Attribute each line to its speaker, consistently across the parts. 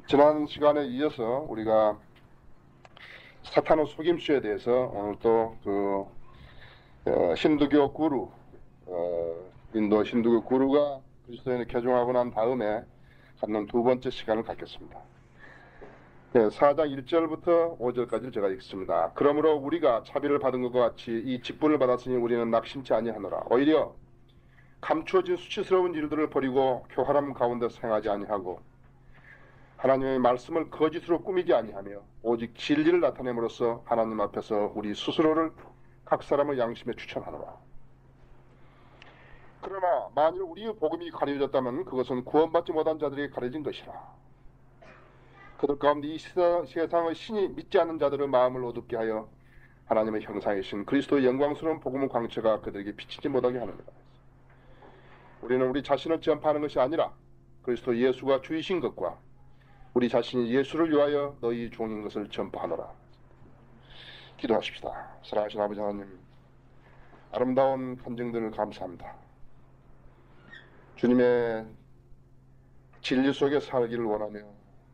Speaker 1: 지난 시간에 이어서 우리가 사탄의 속임수에 대해서 오늘 또 힌두교 구루, 인도 힌두교 구루가 그리스도인을 개종하고 난 다음에 갖는 두 번째 시간을 갖겠습니다. 4장 1절부터 5절까지를 제가 읽습니다. 그러므로 우리가 차별을 받은 것과 같이 이 직분을 받았으니 우리는 낙심치 아니하노라. 오히려 감추어진 수치스러운 일들을 버리고 교활함 가운데 생하지 아니하고 하나님의 말씀을 거짓으로 꾸미지 아니하며 오직 진리를 나타냄으로써 하나님 앞에서 우리 스스로를 각 사람의 양심에 추천하노라. 그러나 만일 우리의 복음이 가려졌다면 그것은 구원받지 못한 자들에게 가려진 것이라. 그들 가운데 이 세상의 신이 믿지 않는 자들의 마음을 어둡게 하여 하나님의 형상이신 그리스도의 영광스러운 복음의 광채가 그들에게 비치지 못하게 하느니라. 우리는 우리 자신을 전파하는 것이 아니라 그리스도 예수가 주이신 것과 우리 자신이 예수를 위하여 너희 종인 것을 전파하노라. 기도하십시다. 사랑하신 아버지 하나님, 아름다운 간증들을 감사합니다. 주님의 진리 속에 살기를 원하며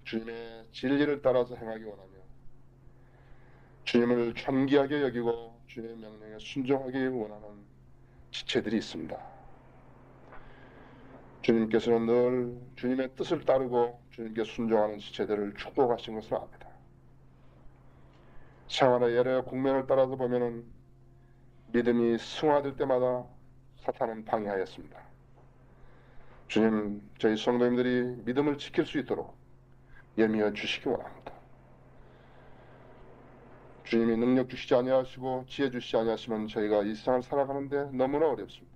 Speaker 1: 주님의 진리를 따라서 행하기 원하며 주님을 존귀하게 여기고 주님의 명령에 순종하기 원하는 지체들이 있습니다. 주님께서는 늘 주님의 뜻을 따르고 주님께 순종하는 지체들을 축복하신 것을 압니다. 생활의 예례 국면을 따라서 보면은 믿음이 승화될 때마다 사탄은 방해하였습니다. 주님, 저희 성도님들이 믿음을 지킬 수 있도록 예미해 주시기 원합니다. 주님이 능력 주시지 아니하시고 지혜 주시지 아니하시면 저희가 이 세상을 살아가는데 너무나 어렵습니다.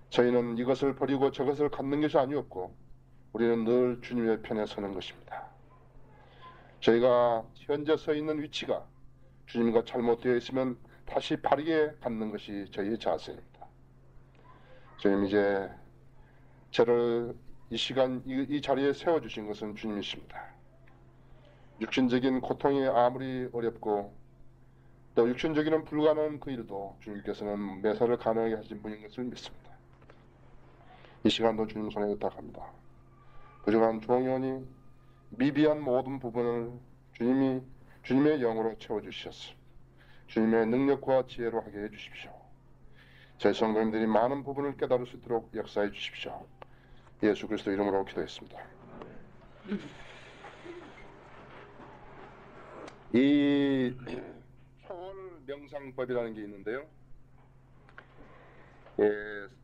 Speaker 1: 저희는 이것을 버리고 저것을 갖는 것이 아니었고 우리는 늘 주님의 편에 서는 것입니다. 저희가 현재 서 있는 위치가 주님과 잘못되어 있으면 다시 바르게 갖는 것이 저희의 자세입니다. 주님, 이제 저를 이 시간 이 자리에 세워주신 것은 주님이십니다. 육신적인 고통이 아무리 어렵고 또 육신적이는 불가능한 그 일도 주님께서는 매사를 가능하게 하신 분인 것을 믿습니다. 이 시간도 주님 손에 의탁합니다. 부족한 종연이 미비한 모든 부분을 주님의 영으로 채워주셨어. 주님의 능력과 지혜로 하게 해주십시오. 저희 성도님들이 많은 부분을 깨달을 수 있도록 역사해 주십시오. 예수 그리스도 이름으로 기도했습니다. 이 초월 명상법이라는 게 있는데요.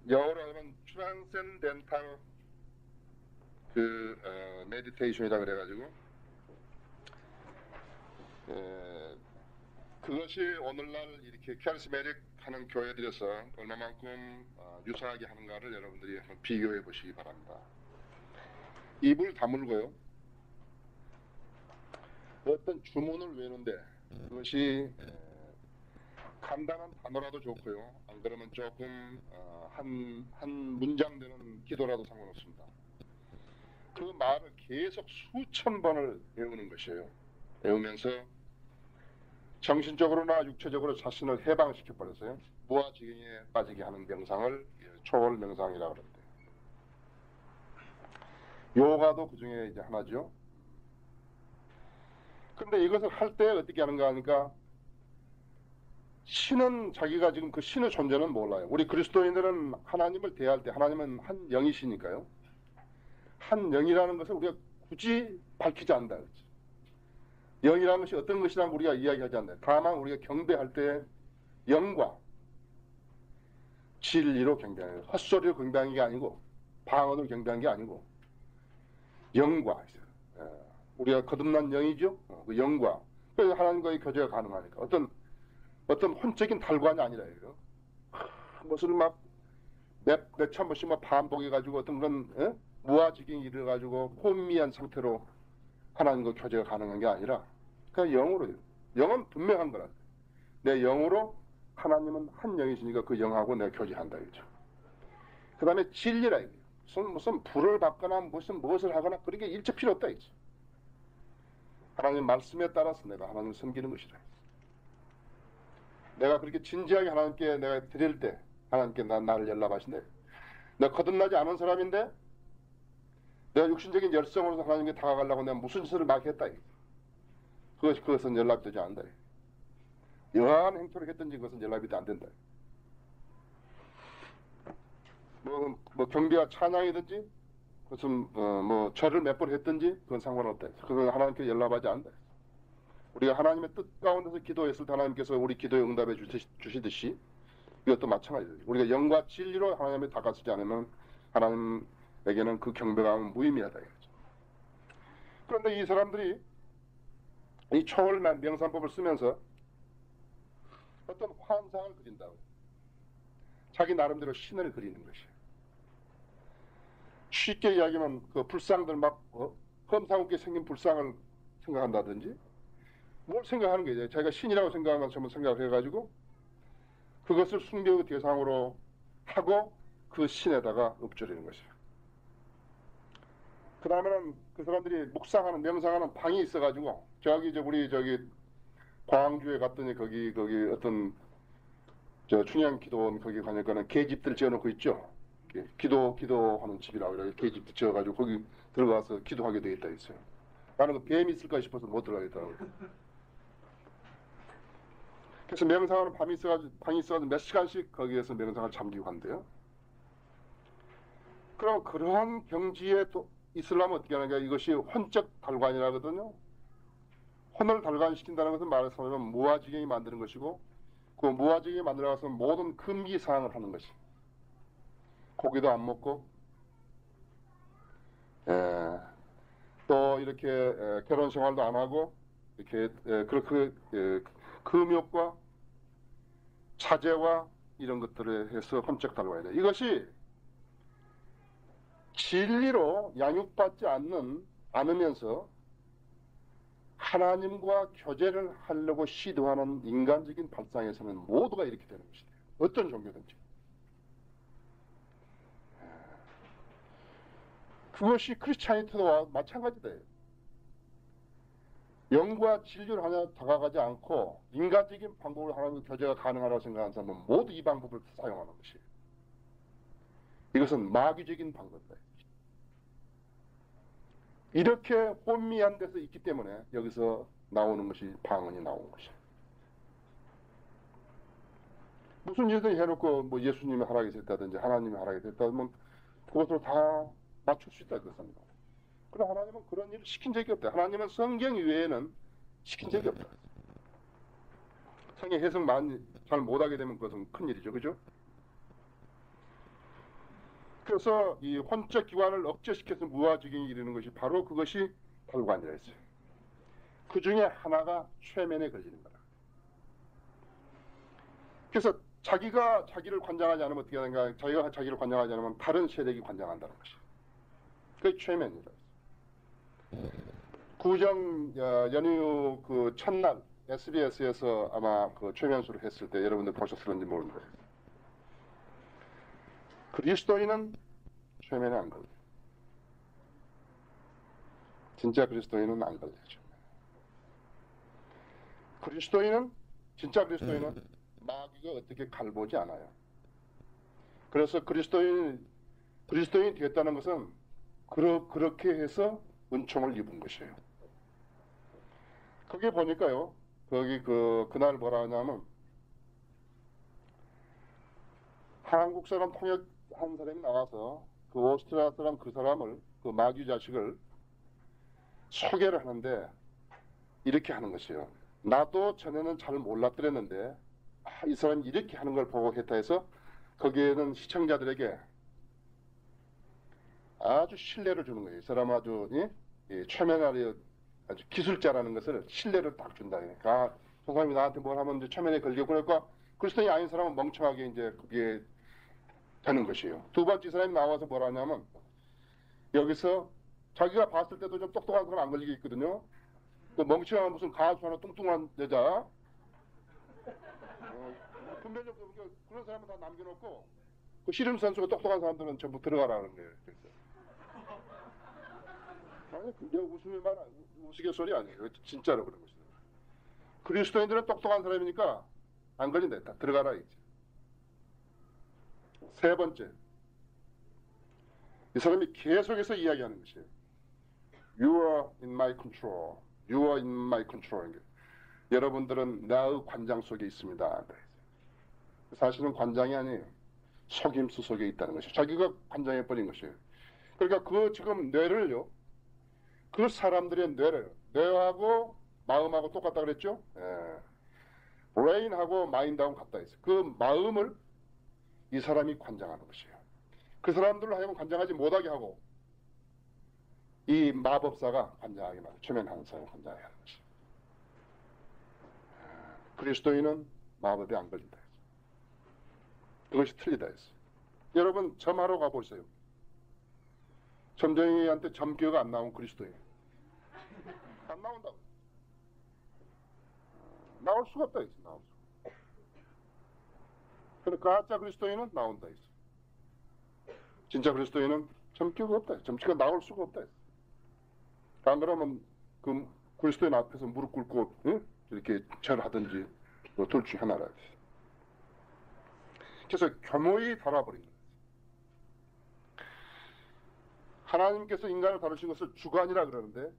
Speaker 1: 영어로 하면 트랜센덴탈 메디테이션이라 그래가지고 그것이 오늘날 이렇게 카리스메틱 하는 교회들에서 얼마만큼 유사하게 하는가를 여러분들이 한번 비교해 보시기 바랍니다. 입을 다물고요, 어떤 주문을 외우는데 그것이 간단한 단어라도 좋고요, 안 그러면 조금 한 문장 되는 기도라도 상관없습니다. 그 말을 계속 수천 번을 외우는 것이에요. 외우면서 정신적으로나 육체적으로 자신을 해방시켜 버렸어요. 무아지경에 빠지게 하는 명상을 초월 명상이라고 그러는데, 요가도 그 중에 이제 하나죠. 근데 이것을 할 때 어떻게 하는가 하니까 신은 자기가 지금 그 신의 존재는 몰라요. 우리 그리스도인들은 하나님을 대할 때 하나님은 한 영이시니까요. 한 영이라는 것을 우리가 굳이 밝히지 않는다. 영이라는 것이 어떤 것이라는 우리가 이야기하지 않는다. 다만 우리가 경배할 때 영과 진리로 경배해요. 헛소리로 경배하는 게 아니고 방언으로 경배하는 게 아니고 영과, 우리가 거듭난 영이죠. 그 영과, 그래서 하나님과의 교제가 가능하니까 어떤 혼적인 탈관이 아니라 이거 무슨 막 몇천 번씩 막 반복해가지고 어떤 그런 무아지경이 이래가지고 혼미한 상태로 하나님과 교제가 가능한 게 아니라 그냥 영으로요. 영은 분명한 거라. 내 영으로 하나님은 한 영이시니까 그 영하고 내가 교제한다 이거죠. 그 다음에 진리라 이거예요. 무슨 불을 받거나 무엇을 하거나 그런 게 일체 필요 없다 이거죠. 하나님 말씀에 따라서 내가 하나님을 섬기는 것이라. 내가 그렇게 진지하게 하나님께 내가 드릴 때 하나님께 나를 연락하신대. 내가 거듭나지 않은 사람인데 내가 육신적인 열성으로서 하나님께 다가가려고 내가 무슨 짓을 막 했다. 그것은 연락이 되지 않는다. 여한 행토를 했든지 그것은 연락이 안 된다. 뭐 경배와 찬양이든지 무슨 뭐 절을 몇 번 했든지 그건 상관없다. 그건 하나님께 연락하지 않는다. 우리가 하나님의 뜻 가운데서 기도했을 때 하나님께서 우리 기도에 응답해 주시듯이 이것도 마찬가지예요. 우리가 영과 진리로 하나님에 다가서지 않으면 하나님에게는 그 경배가 무의미하다. 그런데 이 사람들이 이 초월 명상법을 쓰면서 어떤 환상을 그린다고. 자기 나름대로 신을 그리는 것이에요. 쉽게 이야기하면 그 불상들 막 험상궂게 생긴 불상을 생각한다든지 뭘 생각하는 거예요. 자기가 신이라고 생각하는 것처럼 생각을 해가지고 그것을 숭배의 대상으로 하고 그 신에다가 읊조리는 것이에요. 그 다음에는 그 사람들이 묵상하는 명상하는 방이 있어가지고 우리 광주에 갔더니 거기 어떤 춘향 기도원 거기 가니까는 계집들 지어놓고 있죠. 기도하는 집이라고 이렇게 계집들 지어가지고 거기 들어가서 기도하게 되어 있다 했어요. 나는 그 뱀이 있을까 싶어서 못 들어가겠더라고요. 그래서 명상하는 방이 있어가지고 몇 시간씩 거기에서 명상을 잠기고 한대요. 그럼 그러한 경지에 또 있으려면 어떻게 하는가? 이것이 혼적 달관이라거든요. 혼을 달관시킨다는 것은 말해서 무아지경이 만드는 것이고 그 무아지경이 만들어가서 모든 금기사항을 하는 것이. 고기도 안 먹고 또 이렇게 결혼 생활도 안 하고 이렇게 그렇게 금욕과 차제와 이런 것들을 해서 혼적 달관이다. 이것이 진리로 양육받지 않으면서 하나님과 교제를 하려고 시도하는 인간적인 발상에서는 모두가 이렇게 되는 것이다. 어떤 종교든지. 그것이 크리스찬이티와 마찬가지다. 영과 진리를 하나 다가가지 않고 인간적인 방법으로 하나님과 교제가 가능하다고 생각하는 사람은 모두 이 방법을 사용하는 것이에요. 이것은 마귀적인 방법이다. 이렇게 혼미한 데서 있기 때문에 여기서 나오는 것이 방언이 나온 것이에요. 무슨 일을 해놓고 뭐 예수님이 하락이 됐다든지 하나님이 하락이 됐다면 그것으로 다 맞출 수 있다 그렇습니다. 그러나 하나님은 그런 일을 시킨 적이 없다. 하나님은 성경 외에는 시킨 적이 없다. 성경 해석 많이 잘 못하게 되면 그것은 큰일이죠. 그죠? 그래서 이 혼적 기관을 억제시켜서 무아지경에 이르는 것이 바로 그것이 달관이라 했어요. 그 중에 하나가 최면에 걸리는 거다. 그래서 자기가 자기를 관장하지 않으면 어떻게 하는가? 자기가 자기를 관장하지 않으면 다른 세력이 관장한다는 것이에요. 그게 최면이다. 구정 연휴 그 첫날 SBS에서 아마 그 최면수를 했을 때 여러분들 보셨을지 모르는데 그리스도인은 최면에 안 걸려요. 진짜 그리스도인은 안 걸려요. 진짜 그리스도인은 마귀가 어떻게 갈보지 않아요. 그래서 그리스도인이 되었다는 것은 그렇게 해서 은총을 입은 것이에요. 거기 보니까요. 거기 그날 뭐라 하냐면 한국 사람 통역한 사람이 나와서 그 오스트리아 사람 그 마귀 자식을 소개를 하는데 이렇게 하는 것이에요. 나도 전에는 잘 몰랐더랬는데 이 사람이 이렇게 하는 걸 보고 했다 해서 거기에는 시청자들에게 아주 신뢰를 주는 거예요. 이 사람 아주 최면하려 아주 기술자라는 것을 신뢰를 딱 준다. 그러니까 저 사람이 나한테 뭘 하면 이제 최면에 걸리고 그러니까 그리스도인이 아닌 사람은 멍청하게 이제 그게 되는 것이에요. 두 번째 사람이 나와서 뭐라 하냐면 여기서 자기가 봤을 때도 좀 똑똑한 사람 안 걸리게 있거든요. 그 멍청한 무슨 가수 하나 뚱뚱한 여자 분별력 그런 사람은 다 남겨놓고 그 씨름 선수가 똑똑한 사람들은 전부 들어가라는 거예요. 아니 그게 우스갯소리 아니에요. 진짜로 그런 것이다. 그리스도인들은 똑똑한 사람이니까 안 걸린다 했다. 들어가라 이제. 세 번째 이 사람이 계속해서 이야기하는 것이에요. You are in my control. You are in my control. 여러분들은 나의 관장 속에 있습니다. 사실은 관장이 아니에요. 속임수 속에 있다는 것이에요. 자기가 관장해버린 것이에요. 그러니까 그 지금 뇌를요, 그 사람들의 뇌하고 마음하고 똑같다 그랬죠? 예. 브레인하고 마인드하고 같다 했어요. 그 마음을 이 사람이 관장하는 것이에요. 그 사람들로 하여금 관장하지 못하게 하고 이 마법사가 관장하게 만들어, 최면하는 사람을 관장하게 하는 것이에요. 그리스도인은 마법에 안 걸린다 했어요. 그것이 틀리다 했어요. 여러분 점하러 가보세요. 점쟁이한테 점괘가 안 나온 그리스도인 안 나온다고. 나올 수가 없다 했어요. 나올 수가. 근데 가짜 그리스도인은 나온다 했어요. 진짜 그리스도인은 점괘가 없다 했어요. 점괘가 나올 수가 없다 했어요. 안 그러면 그 그리스도인 앞에서 무릎 꿇고 응? 이렇게 절하든지 뭐 둘 중에 하나라 했어요. 그래서 교묘히 달아버린 거예요. 하나님께서 인간을 다루신 것을 주관이라 그러는데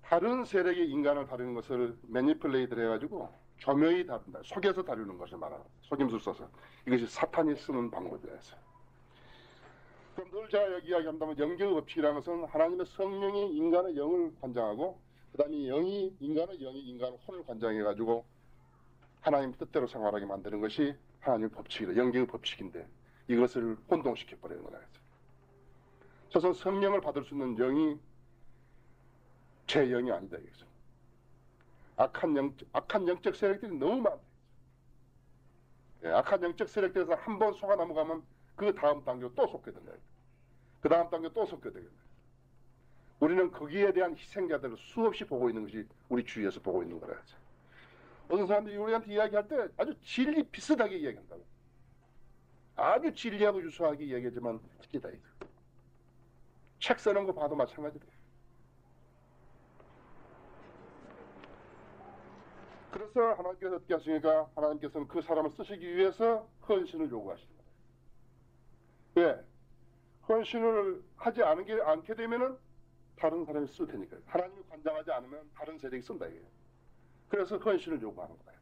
Speaker 1: 다른 세력이 인간을 다루는 것을 매니플레이트를 해가지고 교묘히 다룬다. 속여서 다루는 것을 말하는 거예요. 속임수 써서. 이것이 사탄이 쓰는 방법이었어요. 그럼 늘 제가 여기 이야기한다면 영계의 법칙이라는 것은 하나님의 성령이 인간의 영을 관장하고 그 다음에 인간의 영이 인간의 혼을 관장해가지고 하나님 뜻대로 생활하게 만드는 것이 하나님의 법칙이다. 영계의 법칙인데 이것을 혼동시켜버리는 거다. 저선 성령을 받을 수 있는 영이 제 영이 아니다. 이거죠. 악한 영적 세력들이 너무 많다. 예, 악한 영적 세력들에서 한 번 속아 넘어가면 그 다음 단계로 또 속게 된다. 그 다음 단계 또 속게 되겠네. 우리는 거기에 대한 희생자들을 수없이 보고 있는 것이 우리 주위에서 보고 있는 거라. 어떤 사람들이 우리한테 이야기할 때 아주 진리 비슷하게 이야기한다고. 아주 진리하고 유사하게 이야기하지만 틀리다. 책 쓰는 거 봐도 마찬가지다. 그래서 하나님께서 어떻게 하시니까 하나님께서는 그 사람을 쓰시기 위해서 헌신을 요구하시는 거예요. 왜? 헌신을 하지 않게 되면은 다른 사람이 쓸 테니까요. 하나님이 관장하지 않으면 다른 세력이 쓴다 이거예요. 그래서 헌신을 요구하는 거예요.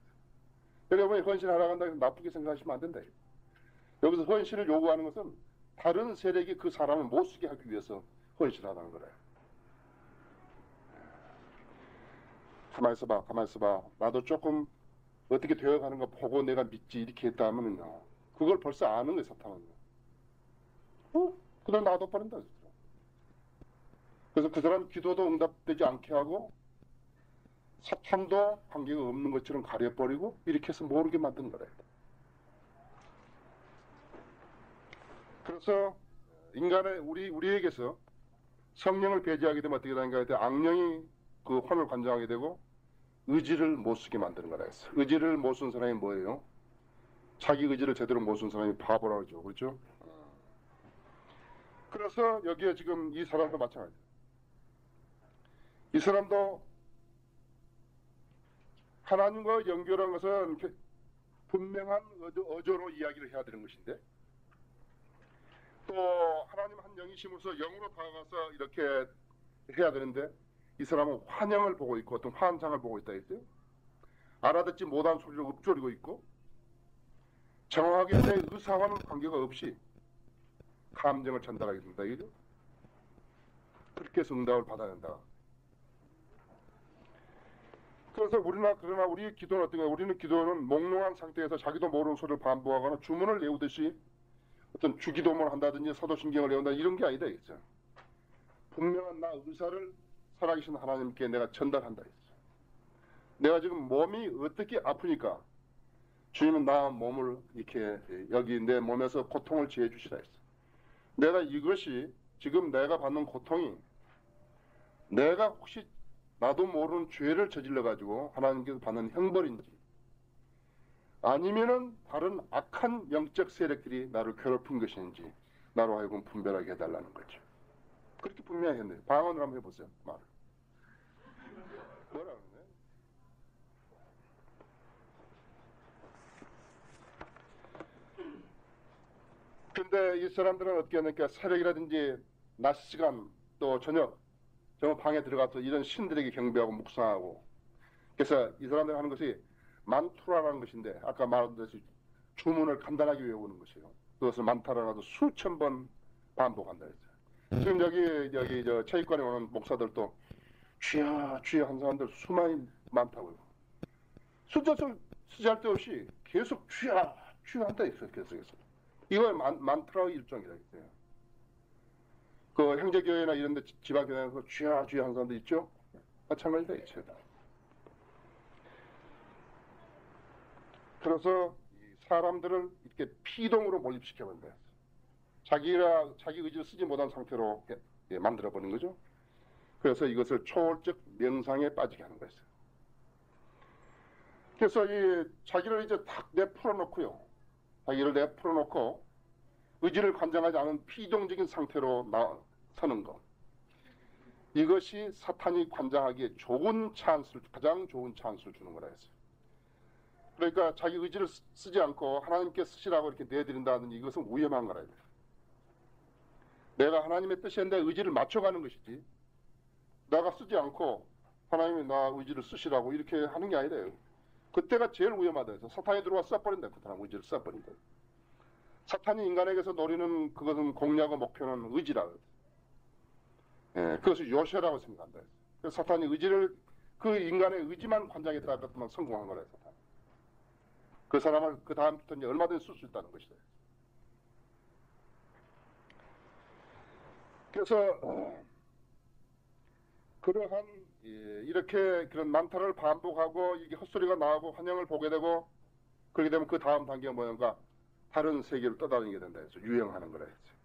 Speaker 1: 여러분이 헌신하라고 한다고 해서 나쁘게 생각하시면 안 된다. 여기서 헌신을 요구하는 것은 다른 세력이 그 사람을 못 쓰게 하기 위해서 헌신하라는 거래요. 가만히 있어봐. 나도 조금 어떻게 되어가는 거 보고 내가 믿지 이렇게 했다 하면은요. 그걸 벌써 아는 거예요, 사탄은. 그럼 놔둬버린다. 그래서 그 사람 기도도 응답되지 않게 하고 사탄도 관계가 없는 것처럼 가려버리고 이렇게 해서 모르게 만든 거래요. 그래서 인간의 우리에게서 성령을 배제하게 되면 어떻게 되는가 할 때 악령이 그 혼을 관장하게 되고 의지를 못 쓰게 만드는 거라 했어. 의지를 못 쓴 사람이 뭐예요? 자기 의지를 제대로 못 쓴 사람이 바보라고 하죠. 그렇죠? 그래서 여기에 지금 이 사람도 마찬가지예요. 이 사람도 하나님과 연결한 것은 분명한 어조로 이야기를 해야 되는 것인데 또 하나님 한 영이심으로서 영으로 다가가서 이렇게 해야 되는데 이 사람은 환영을 보고 있고 어떤 환상을 보고 있다 했어요. 알아듣지 못한 소리를 읊조리고 있고 정확하게 내 의사와는 관계가 없이 감정을 전달하게 된다 이거죠. 그렇게 해서 응답을 받아야 된다. 그래서 그러나 우리의 기도는 어떤가? 우리는 기도는 몽롱한 상태에서 자기도 모르는 소리를 반복하거나 주문을 외우듯이 어떤 주기도문을 한다든지 사도신경을 외운다 이런 게 아니다 했죠. 분명한 나 의사를 살아계신 하나님께 내가 전달한다 했죠. 내가 지금 몸이 어떻게 아프니까 주님은 나 몸을 이렇게 여기 내 몸에서 고통을 지해 주시라 했어. 내가 이것이 지금 내가 받는 고통이 내가 혹시 나도 모르는 죄를 저질러 가지고 하나님께서 받는 형벌인지 아니면은 다른 악한 영적 세력들이 나를 괴롭힌 것인지 나로 하여금 분별하게 해달라는 거죠. 그렇게 분명히 했네요. 방언을 한번 해보세요. 말을. 뭐라 그러네? 근데 그런데 이 사람들은 어떻게 하니까 새벽이라든지 낮 시간 또 저녁 저 방에 들어가서 이런 신들에게 경배하고 묵상하고, 그래서 이 사람들이 하는 것이 만투라라는 것인데, 아까 말했듯이 주문을 간단하게 외우는 것이에요. 그것을 만타라도 수천 번 반복한다 했어요. 지금 여기 저 체육관에 오는 목사들도 주여 주여 한 사람들 수많이 많다고요. 숫자를 쓰잘데없이 계속 주여 주여 한다 했어요. 계속해서. 이걸 만트라 일종이라 했어요. 그 형제교회나 이런 데 지방교회에서 주여 주여 한 사람들 있죠? 마찬가지다 있죠. 그래서 사람들을 이렇게 피동으로 몰입시켜버린다. 자기 의지를 쓰지 못한 상태로 만들어버린 거죠. 그래서 이것을 초월적 명상에 빠지게 하는 거였어요. 그래서 이 자기를 이제 탁 내풀어놓고요. 자기를 내풀어놓고 의지를 관장하지 않은 피동적인 상태로 서는 것. 이것이 사탄이 관장하기에 가장 좋은 찬스를 주는 거라 했어요. 그러니까 자기 의지를 쓰지 않고 하나님께 쓰시라고 이렇게 내드린다는 이것은 위험한 거라 해요. 내가 하나님의 뜻에 내 의지를 맞춰가는 것이지, 내가 쓰지 않고 하나님이 나 의지를 쓰시라고 이렇게 하는 게 아니래요. 그때가 제일 위험하다 해서 사탄이 들어와 써버린다. 그 사람 의지를 써버린다. 사탄이 인간에게서 노리는 그것은 공략의 목표는 의지라. 예, 그것을 요새라고 생각한다. 그래서 사탄이 그 인간의 의지만 관장했다 같으면 성공한 거라. 사탄. 그 사람을 그 다음부터 이제 얼마든지 쓸 수 있다는 것이다. 그래서 그러한 이렇게 그런 만타를 반복하고 이게 헛소리가 나오고 환영을 보게 되고, 그렇게 되면 그 다음 단계가 뭐냐면 다른 세계를 떠다니게 된다 해서 유행하는 거라 했죠.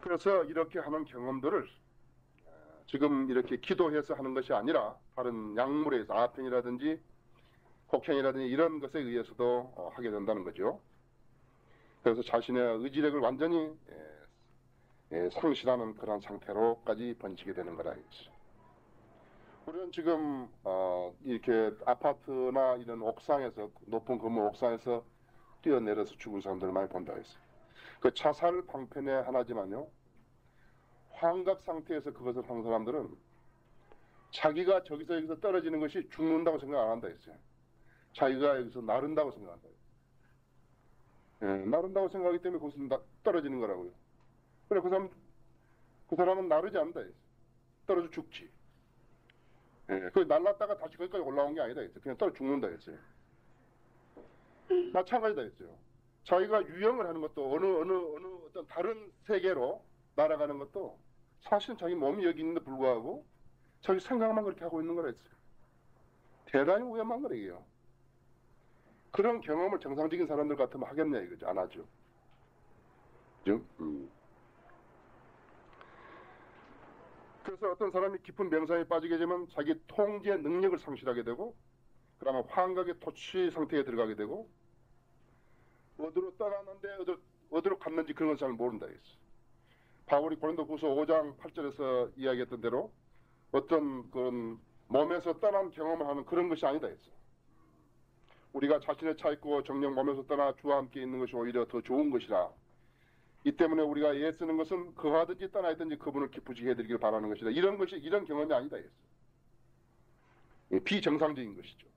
Speaker 1: 그래서 이렇게 하는 경험들을 지금 이렇게 기도해서 하는 것이 아니라 다른 약물에 의해서 아펜이라든지 곡행이라든지 이런 것에 의해서도 하게 된다는 거죠. 그래서 자신의 의지력을 완전히 상실하는 그런 상태로까지 번지게 되는 거라 했죠. 우리는 지금 이렇게 아파트나 이런 옥상에서, 높은 건물 옥상에서 뛰어내려서 죽은 사람들을 많이 본다고 했어요. 그 자살 방편의 하나지만요, 환각 상태에서 그것을 하는 사람들은 자기가 여기서 떨어지는 것이 죽는다고 생각 안 한다 했어요. 자기가 여기서 나른다고 생각한다. 예, 나른다고 생각하기 때문에 거기서 떨어지는 거라고요. 그래, 그 사람은 나르지 않는다 했어요. 떨어져 죽지. 예, 그 날랐다가 다시 거기까지 올라온 게 아니다 했어요. 그냥 떨어 죽는다 했어요. 마찬가지다 했어요. 자기가 유영을 하는 것도 어느 어떤 다른 세계로 날아가는 것도 사실은 자기 몸이 여기 있는데 불구하고 자기 생각만 그렇게 하고 있는 거라 했어요. 대단히 위험한 거래요. 그런 경험을 정상적인 사람들 같으면 하겠냐 이거죠. 안 하죠. 그죠? 그래서 어떤 사람이 깊은 명상에 빠지게 되면 자기 통제 능력을 상실하게 되고, 그러면 환각의 토취 상태에 들어가게 되고, 어디로 떠났는데 어디로 갔는지 그런 걸 잘 모른다 했어. 바울이 고린도후서 5장 8절에서 이야기했던 대로 어떤 그런 몸에서 떠난 경험을 하는 그런 것이 아니다 했어. 우리가 자신의 차 있고 정령 몸에서 떠나 주와 함께 있는 것이 오히려 더 좋은 것이라. 이 때문에 우리가 애쓰는 것은 거하든지 떠나 있든지 그분을 기쁘시게 해드리길 바라는 것이다. 이런 경험이 아니다 했어. 비정상적인 것이죠.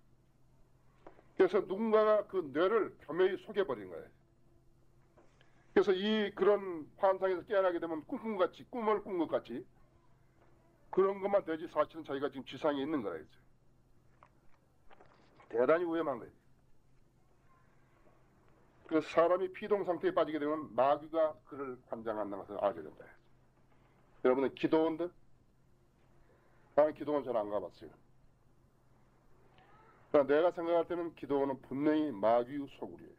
Speaker 1: 그래서 누군가가 그 뇌를 교묘히 속여버린 거예요. 그래서 그런 환상에서 깨어나게 되면 꿈을 꾼 것 같이 그런 것만 되지 사실은 자기가 지금 지상에 있는 거라 했어요. 대단히 위험한 거예요. 그래서 사람이 피동 상태에 빠지게 되면 마귀가 그를 관장한다는 것을 알게 된다. 여러분은 기도원들? 나는 기도원 잘 안 가봤어요. 그러나 내가 생각할 때는 기도원은 분명히 마귀 소굴이에요.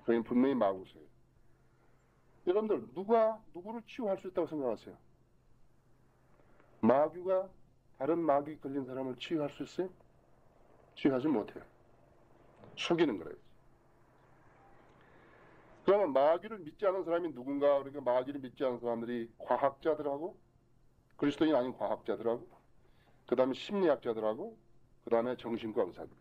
Speaker 1: 그게 분명히 마귀 소굴이에요. 여러분들 누구를 치유할 수 있다고 생각하세요? 마귀가 다른 마귀 걸린 사람을 치유할 수 있어요? 치유하지 못해요. 속이는 거예요. 그러면 마귀를 믿지 않은 사람이 누군가? 그러니까 마귀를 믿지 않은 사람들이 과학자들하고, 그리스도인 아닌 과학자들하고, 그 다음에 심리학자들하고, 그 다음에 정신과 의사들.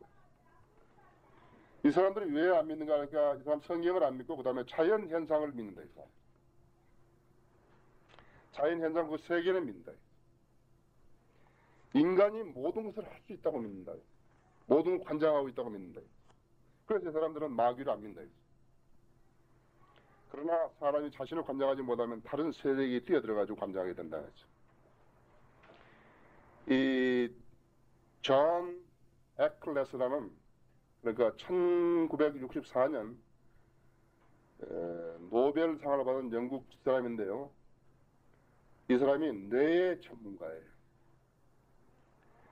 Speaker 1: 이 사람들이 왜 안 믿는가 하니까 이 사람 성경을 안 믿고 그 다음에 자연 현상을 믿는다. 이 사람. 자연 현상 그 세계를 믿는다. 인간이 모든 것을 할 수 있다고 믿는다. 모든 걸 관장하고 있다고 믿는다. 그래서 이 사람들은 마귀를 안 믿는다. 그러나 사람이 자신을 관장하지 못하면 다른 세력이 뛰어들어가지고 관장하게 된다. 이 존 에클레스라는 그러니까 1964년 노벨상을 받은 영국 사람인데요. 이 사람이 뇌의 전문가예요.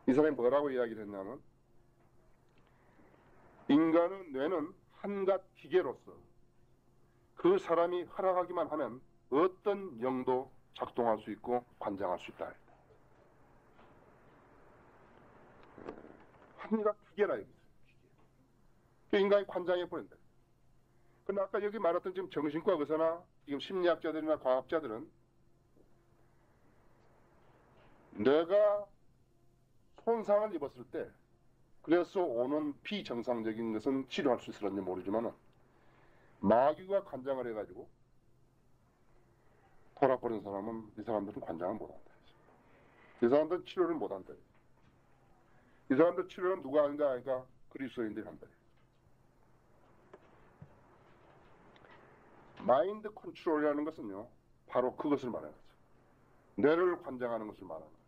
Speaker 1: 이 사람이 뭐라고 이야기를 했냐면 인간의 뇌는 한갓 기계로서 그 사람이 허락하기만 하면 어떤 영도 작동할 수 있고 관장할 수 있다. 한갓 기계라 이거죠. 인간이 관장해 버린다. 근데 아까 여기 말했던 지금 정신과 의사나 지금 심리학자들이나 과학자들은 뇌가 손상을 입었을 때 그래서 오는 비정상적인 것은 치료할 수 있을지 모르지만 마귀가 관장을 해가지고 돌아버린 사람은 이 사람들은 관장을 못한다. 이 사람들은 치료를 못한다. 이 사람들 치료는 누가 하는가 하니까 그리스도인들이 한다. 마인드 컨트롤이라는 것은요 바로 그것을 말하는 거죠. 뇌를 관장하는 것을 말하는 거예요.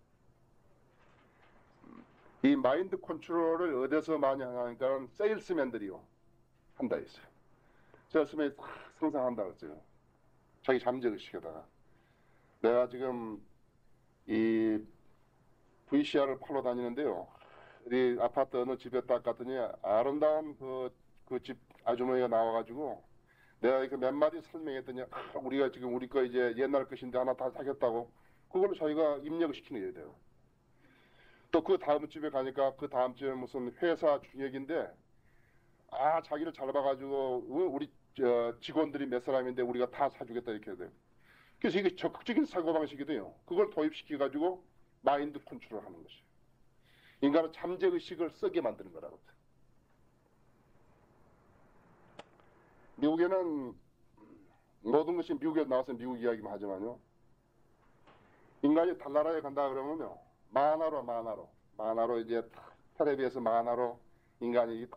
Speaker 1: 이 마인드 컨트롤을 어디서 많이 하냐니까 세일스맨들이요 한다 했어요. 세일스맨이 다 상상한다 그랬어요. 자기 잠재의식에다가 내가 지금 이 VCR을 팔러 다니는데요. 우리 아파트 어느 집에 딱 갔더니 아름다운 그 집 아주머니가 나와가지고 내가 이렇게 몇 마디 설명했더니 우리가 지금 우리 거 이제 옛날 것인데 하나 다 사겠다고 그걸로 자기가 입력을 시키는 돼요. 또 그 다음 집에 가니까 그 다음 집에 무슨 회사 주역인데 자기를 잘 봐가지고 우리 직원들이 몇 사람인데 우리가 다 사주겠다 이렇게 해야 돼요. 그래서 이게 적극적인 사고방식이 돼요. 그걸 도입시켜가지고 마인드 컨트롤 하는 것이에요. 인간은 잠재의식을 쓰게 만드는 거라고. 미국에는 모든 것이 미국에 나와서 미국 이야기만 하지만요. 인간이 달나라에 간다 그러면요. 만화로 이제 텔레비에서 만화로 인간이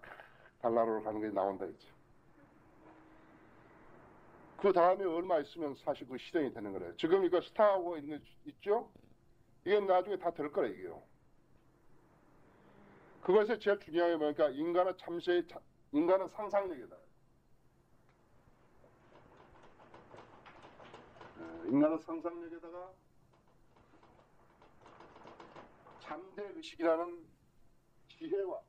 Speaker 1: 달나라로 가는 게 나온다 했죠. 그 다음에 얼마 있으면 사실 그 실현이 되는 거래요. 지금 이거 스타하고 있죠? 이게 나중에 다 될 거라 이게요. 그것에 제일 중요한 게 뭐니까 인간은 상상력이다. 인간은 상상력에다가 잠재의식이라는 지혜와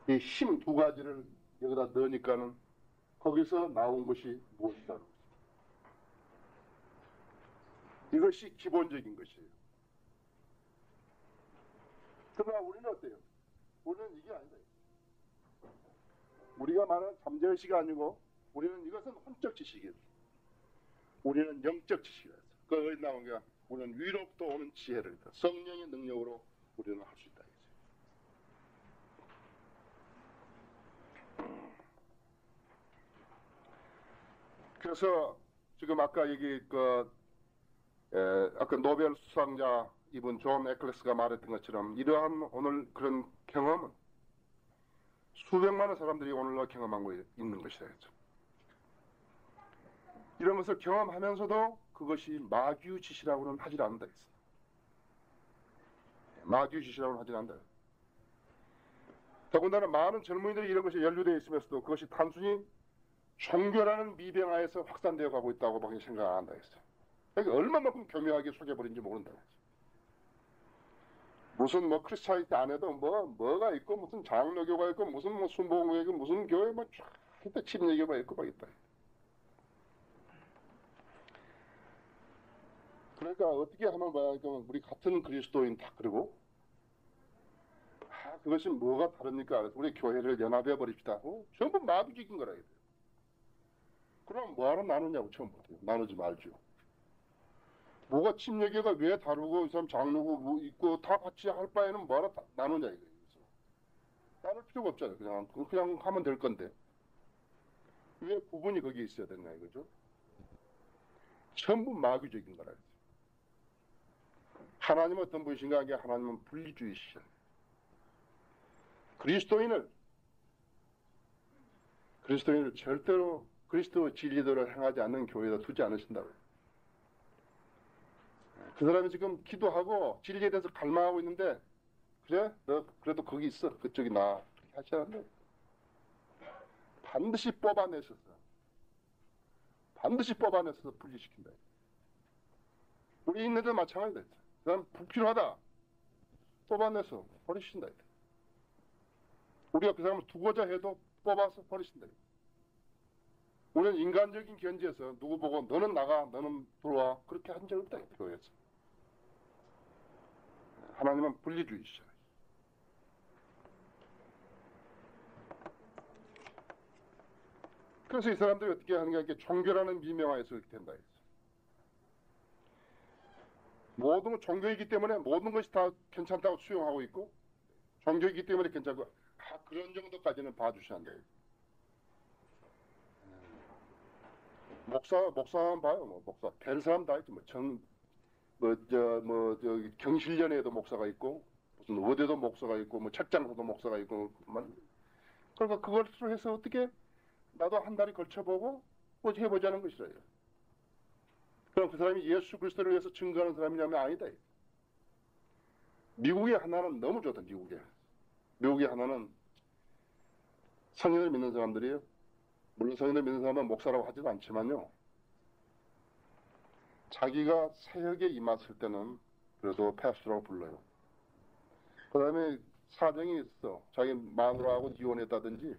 Speaker 1: 이 힘 두 가지를 여기다 넣으니까는 거기서 나온 것이 무엇이다. 이것이 기본적인 것이에요. 그러나 우리는 어때요? 우리는 이게 아니다. 우리가 말하는 잠재의식이 아니고 우리는 이것은 혼적 지식이에요. 우리는 영적 지식이에요. 그거에 나온 게 우리는 위로부터 오는 지혜를 성령의 능력으로 우리는 할 수 있다. 그래서 지금 아까 아까 노벨 수상자 이분 존 에클레스가 말했던 것처럼 이러한 오늘 그런 경험은 수백만의 사람들이 오늘날 경험하고 있는 것이다. 이런 것을 경험하면서도 그것이 마귀짓이라고는 하지 않는다. 마귀짓이라고는 하지 않는다. 더군다나 많은 젊은이들이 이런 것에 연루되어 있으면서도 그것이 단순히 종교라는 미병하에서 확산되어 가고 있다고 밖에 생각 안 한다 했어요. 그러니까 얼마만큼 교묘하게 속여버린지 모른다 했어요. 무슨 크리스찬이티 안에도 뭐가 있고 무슨 장로교가 있고 무슨 순복음교가 있고 무슨 교회 쫙 침례교가 있고 막 있다. 그러니까 어떻게 하면 우리 같은 그리스도인 다 그러고 그것이 뭐가 다릅니까? 우리 교회를 연합해 버립시다. 전부 마귀적인 거라 해야 돼요. 그럼 뭐하러 나누냐고 처음부터. 나누지 말죠. 뭐가 침례교가 왜 다르고 이 사람 장로고 뭐 있고 다 같이 할 바에는 뭐하러 나누냐 이거예요. 나눌 필요가 없잖아요. 그냥 하면 될 건데 왜 부분이 거기에 있어야 되냐 이거죠. 전부 마귀적인 거라. 하나님은 어떤 분이신가 하게 하나님은 분리주의시죠. 그리스도인을 절대로 그리스도 진리대로 행하지 않는 교회에다 두지 않으신다고요. 그 사람이 지금 기도하고 진리에 대해서 갈망하고 있는데 그래? 너 그래도 거기 있어. 그쪽이 나. 그렇게 하지 않는데 반드시 뽑아내서 분리시킨다. 우리 있는데 마찬가지다. 그 사람 불필요하다. 뽑아내서 버리신다. 우리가 그 사람을 두고자 해도 뽑아서 버리신다. 우리는 인간적인 견지에서 누구 보고 너는 나가, 너는 들어와 그렇게 한 적 없다. 교회에서. 하나님은 분리주의시잖아요. 그래서 이 사람들이 어떻게 하는가 이렇게 종교라는 미명하에서 그렇게 된다. 모든 종교이기 때문에 모든 것이 다 괜찮다고 수용하고 있고 종교이기 때문에 괜찮고 그런 정도까지는 봐주셔야 한다. 목사만 봐요. 뭐 목사 별 사람 다 있지. 경실련에도 목사가 있고 무슨 의대도 목사가 있고 뭐 책장사도 목사가 있고 그러니까 그것으로 해서 어떻게 나도 한 달이 걸쳐보고 뭐 해보자는 것이래요. 그럼 그 사람이 예수 그리스도를 위해서 증거하는 사람이냐면 아니다. 미국의 하나는 너무 좋다. 미국의 하나는 성인을 믿는 사람들이에요. 물론 성인을 믿는 사람은 목사라고 하지도 않지만요. 자기가 사역에 임했을 때는 그래도 패스트라고 불러요. 그 다음에 사정이 있어. 자기 마누라하고 이혼했다든지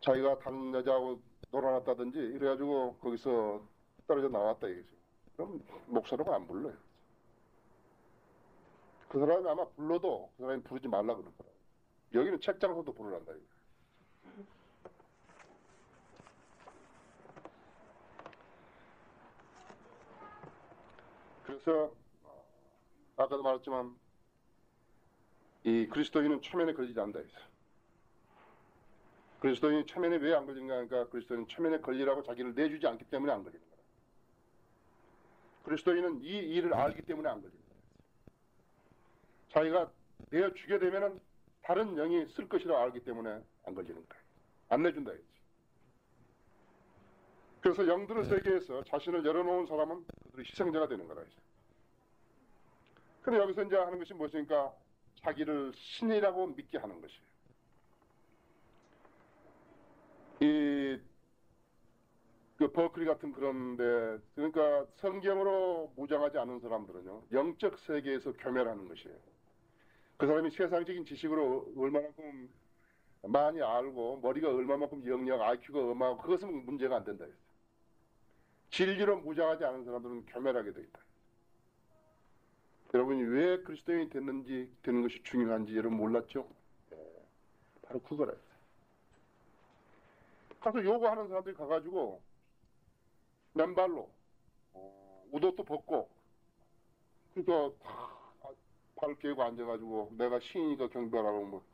Speaker 1: 자기가 다른 여자하고 놀아놨다든지 이래가지고 거기서 떨어져 나왔다 이거죠. 그럼 목사라고 안 불러요. 그 사람이 아마 불러도 그 사람이 부르지 말라 그럴 거라. 여기는 책장서도 부르란다 이거. 그래서 아까도 말했지만 이 그리스도인은 초면에 걸리지 않는다 했어. 그리스도인이 초면에 왜 안 걸리는가 하니까 그리스도인은 초면에 걸리라고 자기를 내주지 않기 때문에 안 걸리는 거야. 그리스도인은 이 일을 알기 때문에 안 걸리는 거야. 자기가 내어주게 되면은 다른 영이 쓸 것이라고 알기 때문에 안 걸리는 거야. 안 내준다 했지. 그래서 영들의 세계에서 자신을 열어놓은 사람은 그들의 희생자가 되는 거라 이제. 근데 여기서 이제 하는 것이 무엇입니까? 자기를 신이라고 믿게 하는 것이에요. 그 버클리 같은 그런데 그러니까 성경으로 무장하지 않은 사람들은요 영적 세계에서 교멸하는 것이에요. 그 사람이 세상적인 지식으로 얼마만큼 많이 알고 머리가 얼마만큼 영역 IQ가 얼마고 그것은 문제가 안 된다 했어요. 진리로 무장하지 않은 사람들은 교멸하게 되어 있다. 여러분이 왜 그리스도인이 되는 것이 중요한지 여러분 몰랐죠? 바로 그거라. 가서 요구하는 사람들이 가가지고 맨발로 옷도 벗고 그러니까 발 깨고 앉아가지고 내가 신이니까 경배하라고 뭐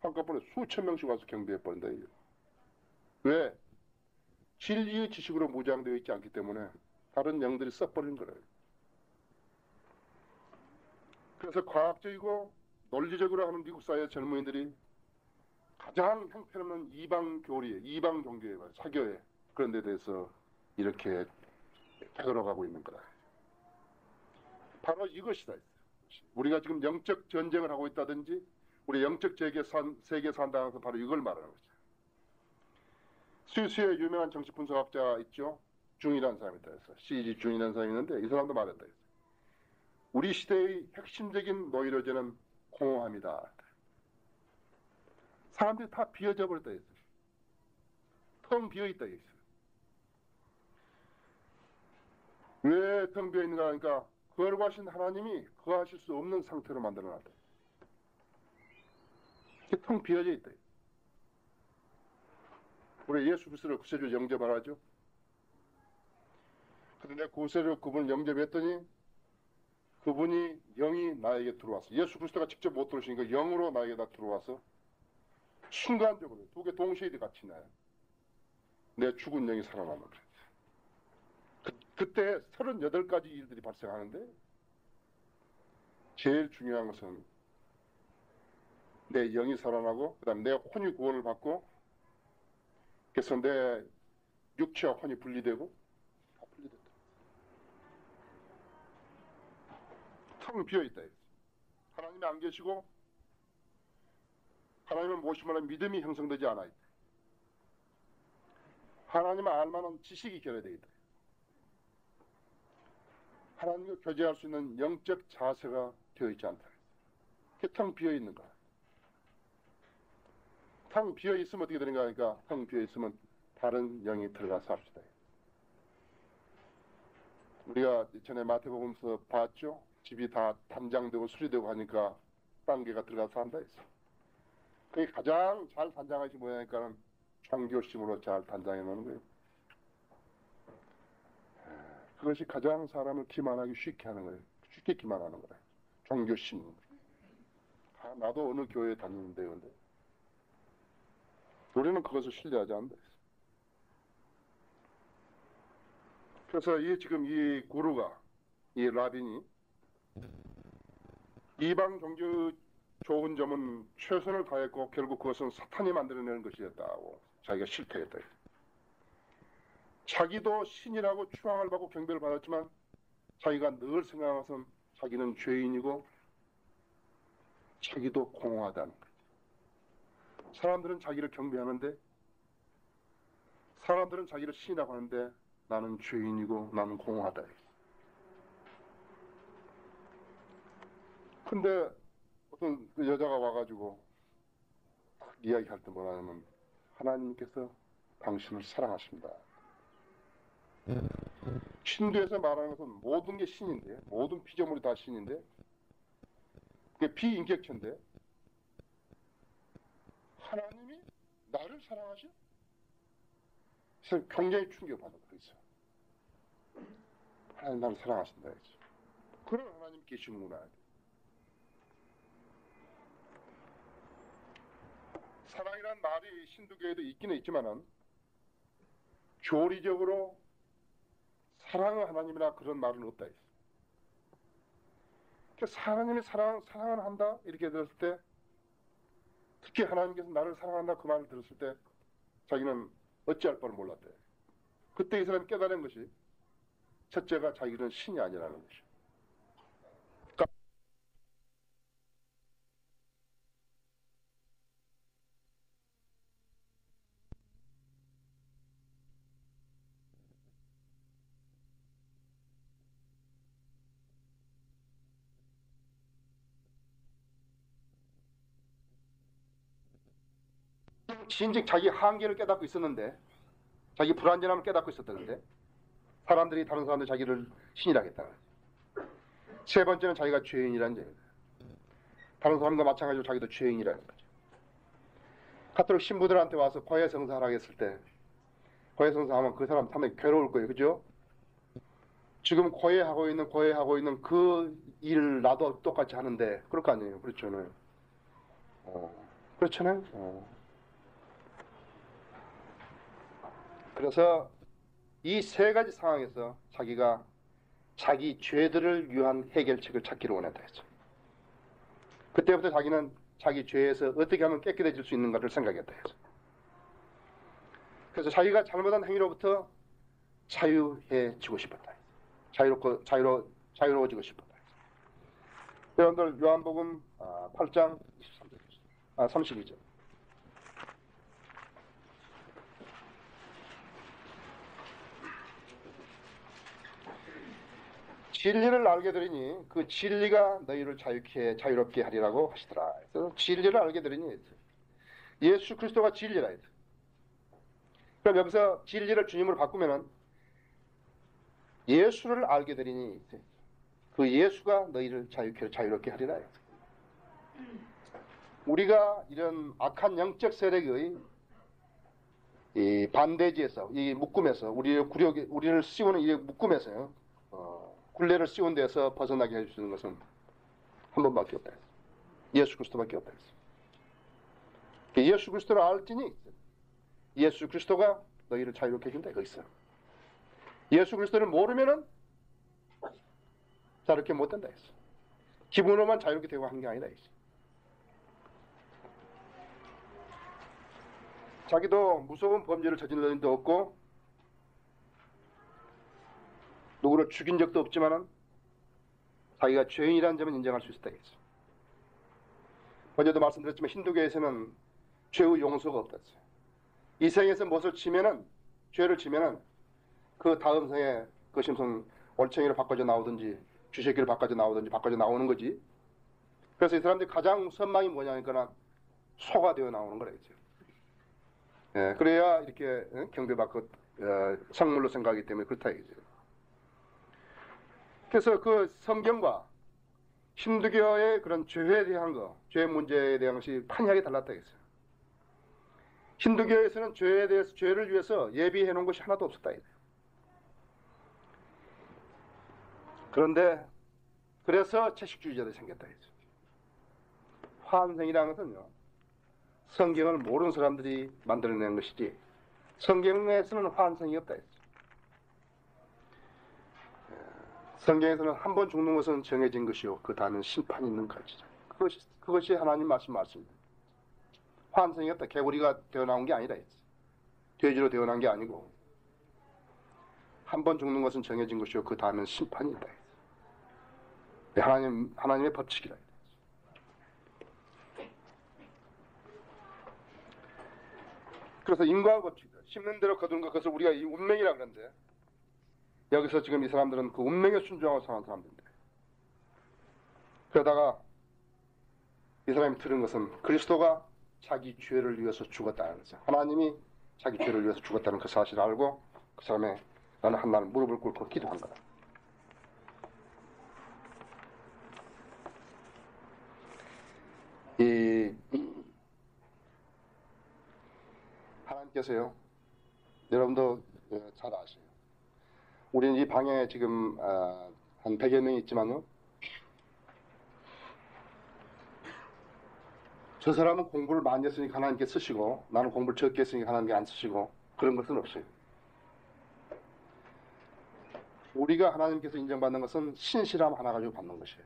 Speaker 1: 한꺼번에 수천 명씩 와서 경배해버린다. 왜? 진리의 지식으로 무장되어 있지 않기 때문에 다른 영들이 써버리는 거예요. 그래서 과학적이고 논리적으로 하는 미국 사회 젊은이들이 가장 형편없는 이방 종교에 사교에 그런 데 대해서 이렇게 되돌아가고 있는 거다. 바로 이것이다. 우리가 지금 영적 전쟁을 하고 있다든지 우리 영적 세계 산다면서 바로 이걸 말하는 거죠. 스위스의 유명한 정치 분석학자 있죠. 중이라는 사람이 있다 해서 C.G. 중이라는 사람이 있는데 이 사람도 말했다 했어요. 우리 시대의 핵심적인 노이로제는 공허함이다. 사람들이 다 비어져 버렸다 했어요. 텅 비어있다 했어요. 왜 텅 비어있는가 하니까 거룩하신 하나님이 거하실 수 없는 상태로 만들어놨다. 텅 비어져 있다. 우리 예수 그리스도를 구세주 영접하라죠. 그런데 구세주 그분을 영접했더니 그분이 영이 나에게 들어와서 예수 그리스도가 직접 못 들어오시니까 영으로 나에게 다 들어와서 순간적으로 두 개 동시에 같이 나요. 내 죽은 영이 살아나는 거예요. 그때 38가지 일들이 발생하는데 제일 중요한 것은 내 영이 살아나고 그 다음에 내 혼이 구원을 받고 그래서 내 육체와 혼이 분리되고 다 분리됐다. 텅 비어있다. 하나님이 안 계시고 하나님을 모시면 믿음이 형성되지 않아 있다. 하나님을 알만한 지식이 결여되어 있다. 하나님과 교제할 수 있는 영적 자세가 되어 있지 않다. 그게 텅 비어 있는 거야. 텅 비어 있으면 어떻게 되는가 하니까 텅 비어 있으면 다른 영이 들어가서 합시다. 우리가 전에 마태복음서 봤죠? 집이 다 단장되고 수리되고 하니까 단계가 들어가서 한다 했어. 그게 가장 잘 단장하지 뭐냐니까는 종교심으로 잘 단장해 놓는 거예요. 그것이 가장 사람을 기만하기 쉽게 하는 거예요. 쉽게 기만하는 거예요. 종교심. 나도 어느 교회에 다니는데 근데 우리는 그것을 신뢰하지 않는다. 그래서 지금 이 구루가 이 라빈이 이방 종교 좋은 점은 최선을 다했고 결국 그것은 사탄이 만들어내는 것이었다고 자기가 실패했다. 자기도 신이라고 추앙을 받고 경배를 받았지만 자기가 늘 생각하는 것은 자기는 죄인이고 자기도 공허하다는 거죠. 사람들은 자기를 경배하는데 사람들은 자기를 신이라고 하는데 나는 죄인이고 나는 공허하다. 근데 어떤 그 여자가 와가지고 이야기할 때 뭐냐면 하나님께서 당신을 사랑하십니다. 신도에서 말하는 것은 모든 게 신인데 모든 피조물이 다 신인데 그게 비인격체인데 하나님이 나를 사랑하셔? 그래서 굉장히 충격받는 거죠. 하나님 나를 사랑하신다 했죠. 그런 하나님 계시는구나. 사랑이란 말이 신두교에도 있기는 있지만은 교리적으로 사랑의 하나님이나 그런 말은 없다 했어. 그래서 하나님이 사랑을 한다 이렇게 들었을 때 특히 하나님께서 나를 사랑한다 그 말을 들었을 때 자기는 어찌할 바를 몰랐대. 그때 이 사람이 깨달은 것이 첫째가 자기는 신이 아니라는 것이죠. 진즉 자기 한계를 깨닫고 있었는데 자기 불완전함을 깨닫고 있었다는데 사람들이 다른 사람들 자기를 신이라고 했다. 세 번째는 자기가 죄인이라는 얘기다. 다른 사람과 마찬가지로 자기도 죄인이라는 거죠. 카톨릭 신부들한테 와서 고해성사하라고 했을 때 고해성사하면 그 사람 상당히 괴로울 거예요. 그죠? 지금 고해하고 있는 그 일 나도 똑같이 하는데 그럴 거 아니에요. 그렇잖아요. 그렇잖아요. 그래서 이 세 가지 상황에서 자기가 자기 죄들을 위한 해결책을 찾기를 원했다 했죠. 그때부터 자기는 자기 죄에서 어떻게 하면 깨끗해질 수 있는가를 생각했다 했죠. 그래서 자기가 잘못한 행위로부터 자유해지고 싶었다. 자유로워지고 싶었다. 여러분들 요한복음 8장 32절. 진리를 알게 되리니 그 진리가 너희를 자유롭게 하리라고 하시더라. 그래서 진리를 알게 되리니 예수 그리스도가 진리라 했어. 그럼 여기서 진리를 주님으로 바꾸면은 예수를 알게 되리니 그 예수가 너희를 자유롭게 하리라 했어. 우리가 이런 악한 영적 세력의 이 반대지에서 이 묶음에서 우리를 씌우는 이 묶음에서 굴레를 씌운 데서 벗어나게 해주시는 것은 한 번밖에 없다. 예수 그리스도밖에 없다. 예수 그리스도를 알지니 예수 그리스도가 너희를 자유롭게 해준다. 이거 있어요. 예수 그리스도를 모르면은 자유롭게 못 된다 했어. 기분으로만 자유롭게 되고 한 게 아니다 했어. 자기도 무서운 범죄를 저질른 적도 없고 누구를 죽인 적도 없지만은 자기가 죄인이라는 점은 인정할 수 있었다 했어. 어제도 말씀드렸지만 힌두교에서는 죄의 용서가 없다 했어요. 이 생에서 무엇을 지면은 죄를 지면은 그 다음 생에 그것이 무슨 올챙이로 바꿔져 나오든지 쥐새끼로 바꿔져 나오든지 바꿔져 나오는 거지. 그래서 이 사람들이 가장 선망이 뭐냐니까 소가 되어 나오는 거라 했죠. 예, 그래야 이렇게 경배받고 성물로 생각하기 때문에 그렇다 이거죠. 그래서 그 성경과 힌두교의 그런 죄에 대한 거, 죄 문제에 대한 것이 판이하게 달랐다 했어요. 힌두교에서는 죄에 대해서 죄를 위해서 예비해 놓은 것이 하나도 없었다 이거예요. 그런데 그래서 채식주의자들이 생겼다 했죠. 환생이라는 것은요, 성경을 모르는 사람들이 만들어낸 것이지 성경에서는 환생이 없다 했죠. 성경에서는 한 번 죽는 것은 정해진 것이요 그 다음은 심판이 있는 것이죠. 그것이 하나님 말씀입니다. 환생이 없다. 개구리가 되어나온 게 아니라 했죠. 돼지로 되어난 게 아니고 한 번 죽는 것은 정해진 것이요 그 다음은 심판이 있다 했죠. 하나님의 법칙이라 했죠. 그래서 인과의 법칙이다. 심는 대로 거두는 것, 그것을 우리가 이 운명이라 그러는데 여기서 지금 이 사람들은 그 운명에 순종하고 사는 사람들인데 그러다가 이 사람이 들은 것은 그리스도가 자기 죄를 위해서 죽었다는 거죠. 하나님이 자기 죄를 위해서 죽었다는 그 사실을 알고 그 사람의 나는 한날 무릎을 꿇고 기도한 거다. 하나님께서요, 여러분도 잘 아세요. 우리는 이 방에 지금 한 100여 명이 있지만요, 저 사람은 공부를 많이 했으니까 하나님께 쓰시고 나는 공부를 적게 했으니까 하나님께 안 쓰시고 그런 것은 없어요. 우리가 하나님께서 인정받는 것은 신실함 하나 가지고 받는 것이에요.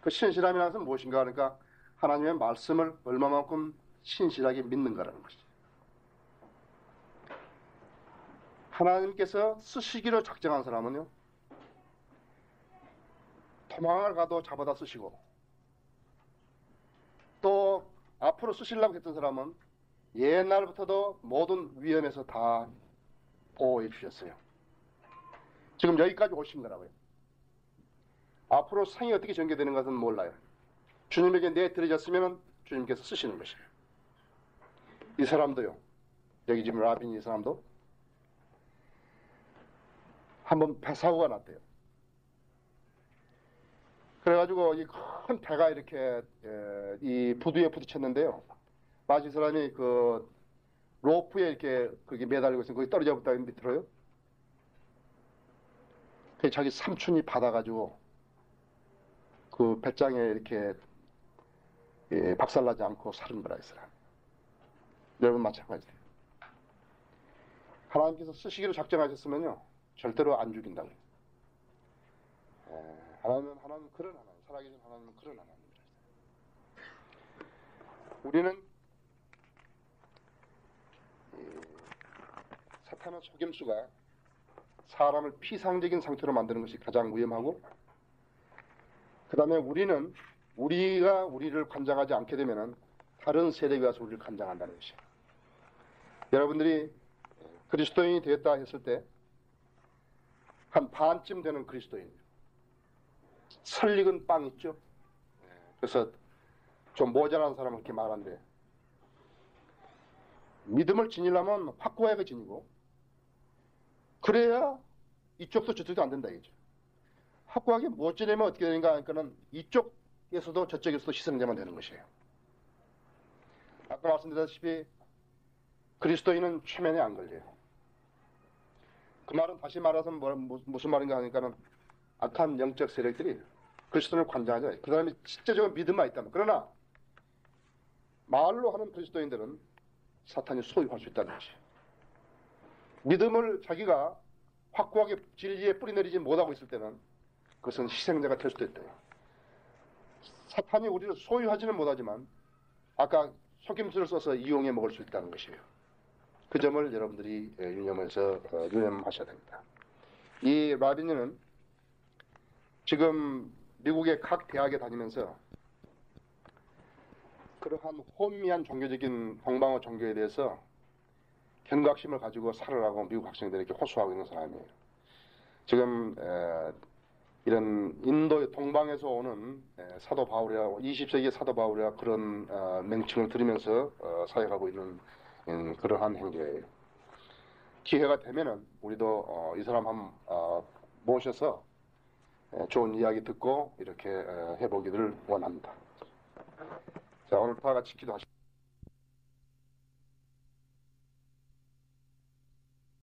Speaker 1: 그 신실함이라는 것은 무엇인가 하니까 하나님의 말씀을 얼마만큼 신실하게 믿는 거라는 것이죠. 하나님께서 쓰시기로 작정한 사람은요, 도망을 가도 잡아다 쓰시고 또 앞으로 쓰시려고 했던 사람은 옛날부터도 모든 위험에서 다 보호해 주셨어요. 지금 여기까지 오신 거라고요. 앞으로 상이 어떻게 전개되는 것은 몰라요. 주님에게 내드려졌으면 주님께서 쓰시는 것이에요. 이 사람도요, 여기 지금 라빈 이 사람도 한번 배사고가 났대요. 그래가지고 이 큰 배가 이렇게 이 부두에 부딪혔는데요. 마치 사람이 그 로프에 이렇게 거기 매달리고 있으면 거기 떨어져 버렸다 밑으로요. 그 자기 삼촌이 받아가지고 그 배짱에 이렇게 박살나지 않고 사는 거라 이 사람. 여러분 마찬가지예요. 하나님께서 쓰시기로 작정하셨으면요, 절대로 안 죽인다고. 하나님은 그런 하나님, 살아계신 하나님은 그런 하나님입니다. 우리는 사탄의 속임수가 사람을 피상적인 상태로 만드는 것이 가장 위험하고, 그 다음에 우리가 우리를 관장하지 않게 되면은 다른 세력이 와서 우리를 관장한다는 것이에요. 여러분들이 그리스도인이 되었다 했을 때 한 반쯤 되는 그리스도인이에요. 설익은 빵 있죠. 그래서 좀 모자란 사람은 그렇게 말한대. 믿음을 지니려면 확고하게 지니고 그래야 이쪽도 저쪽도 안 된다 이거죠. 확고하게 못 지내면 어떻게 되는가 하니까는 이쪽에서도 저쪽에서도 희생자만 되는 것이에요. 아까 말씀드렸다시피 그리스도인은 최면에 안 걸려요. 그 말은 다시 말해서 무슨 말인가 하니까는 악한 영적 세력들이 그리스도인을 관장하죠. 그 사람이 실제적으로 믿음만 있다면. 그러나 말로 하는 그리스도인들은 사탄이 소유할 수 있다는 것이에요. 믿음을 자기가 확고하게 진리에 뿌리내리지 못하고 있을 때는 그것은 희생자가 될 수도 있대요. 사탄이 우리를 소유하지는 못하지만 아까 속임수를 써서 이용해 먹을 수 있다는 것이에요. 그 점을 여러분들이 유념하셔야 됩니다. 이 라비니는 지금 미국의 각 대학에 다니면서 그러한 혼미한 종교적인 동방어 종교에 대해서 경각심을 가지고 살아라고 미국 학생들에게 호소하고 있는 사람이에요. 지금 이런 인도의 동방에서 오는 사도 바울이라 20세기의 사도 바울이라 그런 명칭을 들으면서 사역하고 있는 그러한 행제예요. 기회가 되면은 우리도 이 사람 한번 모셔서 좋은 이야기 듣고 이렇게 해보기를 원합니다. 자, 오늘 다 같이 기도하십시오.